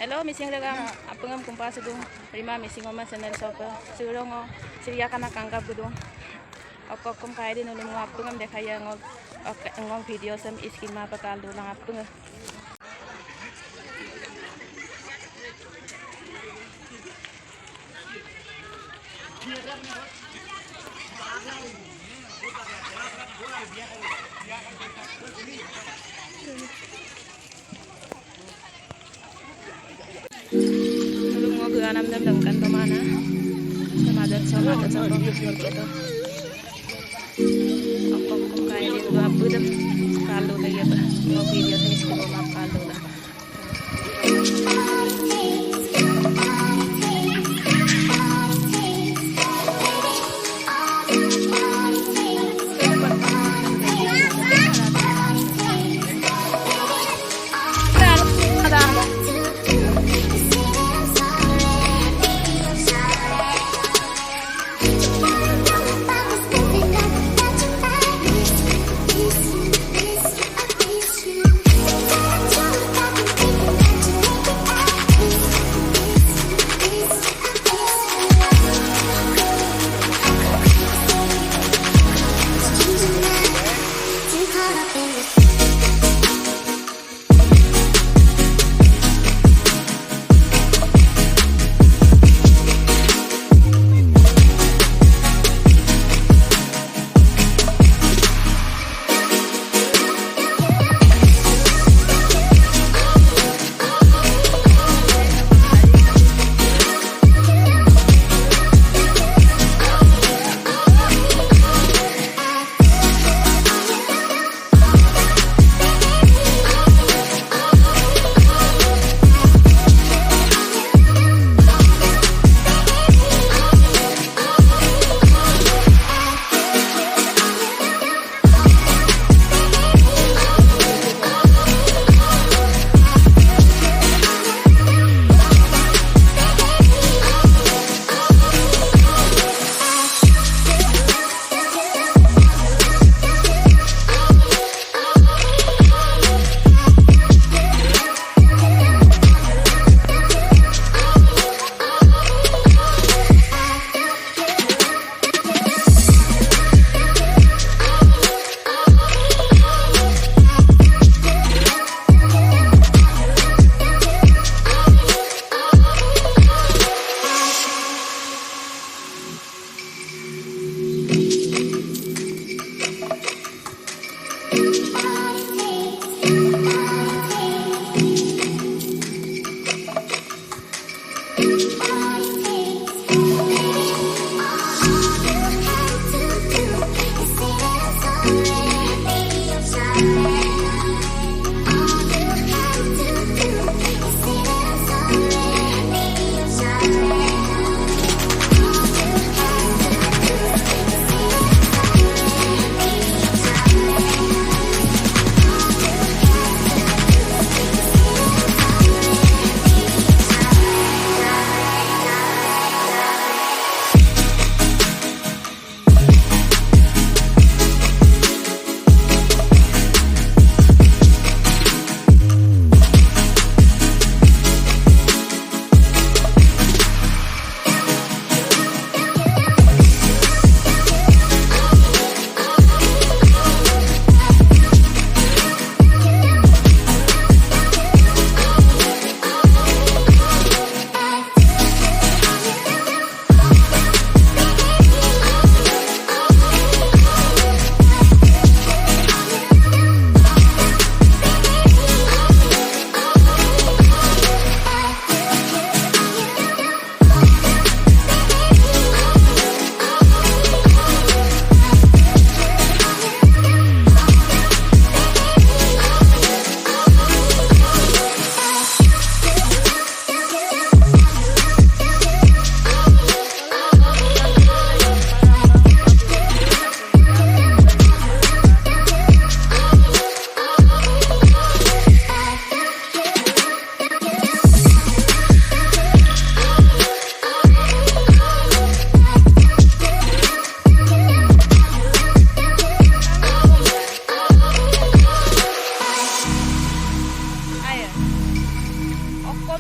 Hello, missing lang apengam kumpas dong. Prima missing oma channel shop. Surong o Surya kana kangkap dong. Kum kaya din ulung apengam dekaya ngong video sam iskin ma pakal do lang apeng. Anam dam dam kan to mana sama gitu aku kayak di dua abu dam kalau lagi apa mau video tulis ke rumah kalau lah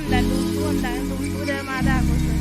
dan luntu dan luntu dan ada aku